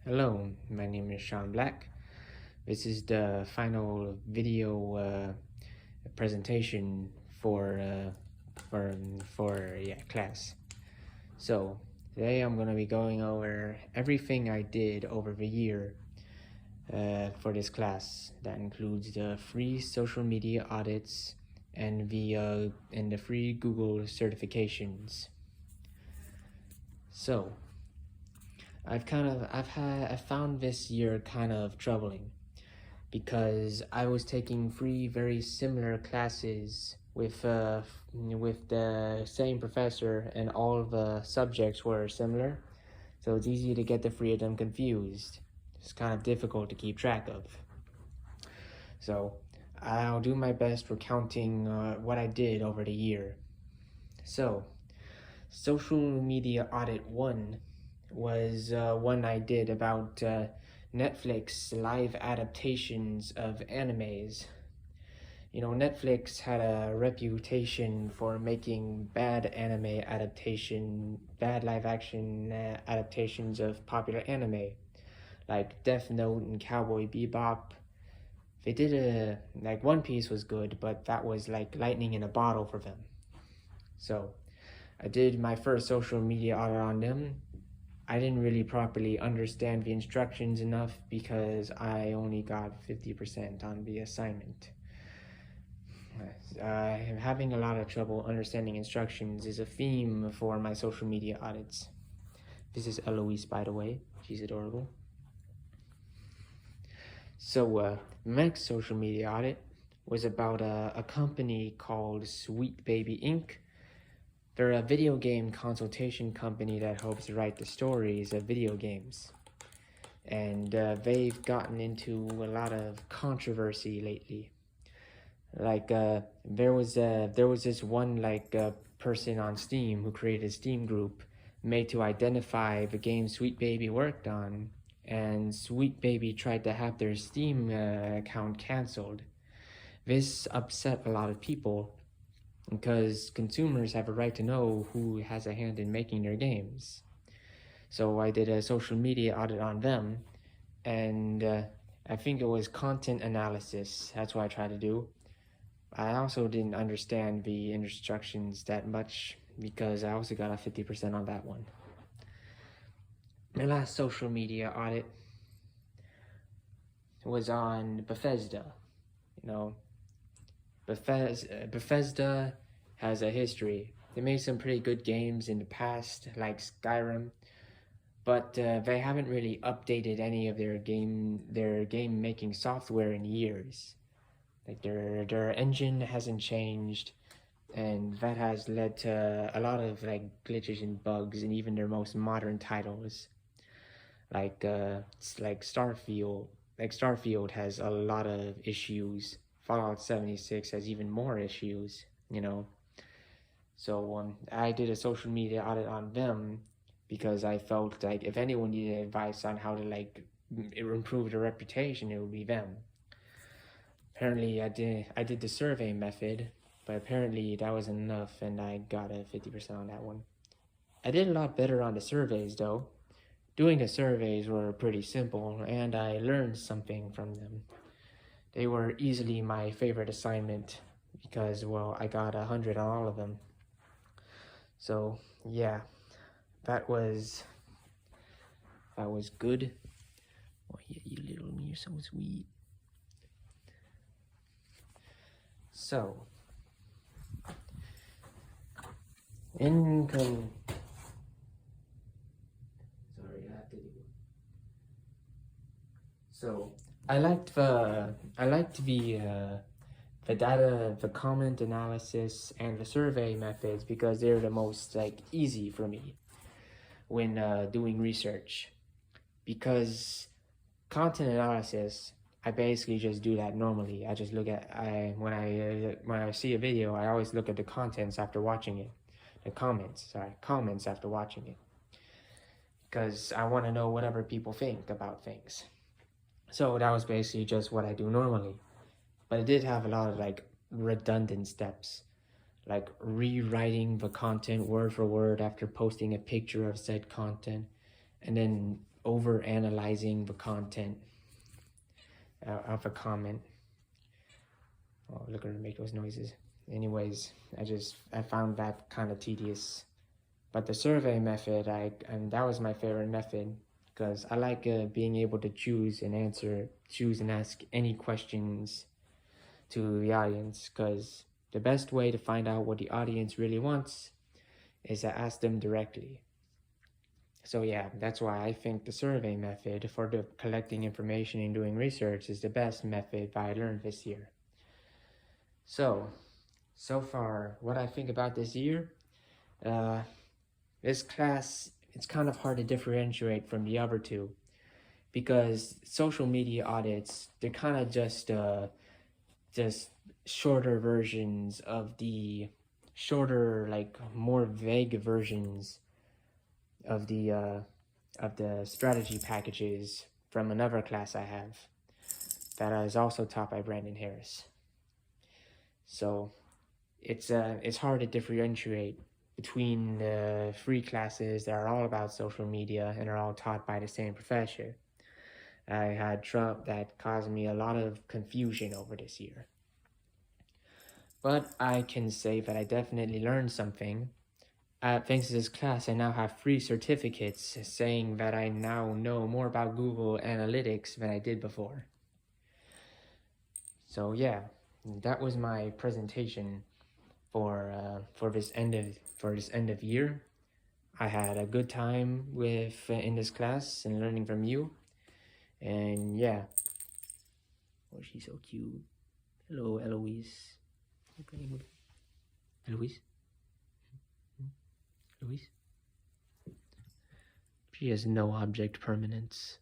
Hello, my name is Sean Black. This is the final video presentation for class. So today I'm gonna be going over everything I did over the year for this class. That includes the free social media audits and the free Google certifications. So I found this year kind of troubling because I was taking three very similar classes with the same professor, and all the subjects were similar, so it's easy to get the three of them confused. It's kind of difficult to keep track of. So I'll do my best recounting what I did over the year. So, social media audit 1 was one I did about Netflix live adaptations of animes. You know, Netflix had a reputation for making bad live action adaptations of popular anime, like Death Note and Cowboy Bebop. They did like One Piece was good, but that was like lightning in a bottle for them. So I did my first social media audit on them. I didn't really properly understand the instructions enough because I only got 50% on the assignment. Having a lot of trouble understanding instructions is a theme for my social media audits. This is Eloise, by the way. She's adorable. So, next social media audit was about a company called Sweet Baby Inc. They're a video game consultation company that helps write the stories of video games. And they've gotten into a lot of controversy lately. Like there was this one person on Steam who created a Steam group made to identify the game Sweet Baby worked on, and Sweet Baby tried to have their Steam account canceled. This upset a lot of people because consumers have a right to know who has a hand in making their games. So I did a social media audit on them, and I think it was content analysis. That's what I tried to do. I also didn't understand the instructions that much because I also got a 50% on that one. My last social media audit was on Bethesda. You know, Bethesda has a history. They made some pretty good games in the past, like Skyrim, but they haven't really updated any of their game making software in years. Like their engine hasn't changed, and that has led to a lot of like glitches and bugs in even their most modern titles. Like Starfield. Like Starfield has a lot of issues. Fallout 76 has even more issues, you know. So I did a social media audit on them because I felt like if anyone needed advice on how to like improve their reputation, it would be them. Apparently, I did the survey method, but apparently that wasn't enough, and I got a 50% on that one. I did a lot better on the surveys though. Doing the surveys were pretty simple, and I learned something from them. They were easily my favorite assignment because, well, I got 100 on all of them. So yeah, that was good. Oh yeah, you little me, you're so sweet. So, income. Sorry, I have to do. So, I liked the data, the comment analysis, and the survey methods because they're the most like easy for me when doing research. Because content analysis, I basically just do that normally. I just look at when I see a video, I always look at the contents after watching it, comments after watching it, because I want to know whatever people think about things. So that was basically just what I do normally, but it did have a lot of like redundant steps, like rewriting the content word for word after posting a picture of said content, and then over analyzing the content of a comment. Oh, look at her make those noises. Anyways, I found that kind of tedious. But the survey method, and that was my favorite method, because I like being able to choose and ask any questions to the audience, because the best way to find out what the audience really wants is to ask them directly. So yeah, that's why I think the survey method for the collecting information and doing research is the best method that I learned this year. So far, what I think about this year, this class, it's kind of hard to differentiate from the other two, because social media audits, they're kind of just shorter versions of the shorter, like more vague versions of the strategy packages from another class I have that is also taught by Brandon Harris. So it's hard to differentiate between the three classes that are all about social media and are all taught by the same professor. I had Trump that caused me a lot of confusion over this year. But I can say that I definitely learned something. Thanks to this class, I now have 3 certificates saying that I now know more about Google Analytics than I did before. So yeah, that was my presentation for this end of year. I had a good time in this class and learning from you. And yeah. Oh, she's so cute. Hello, Eloise. You playing with Eloise? Eloise? She has no object permanence.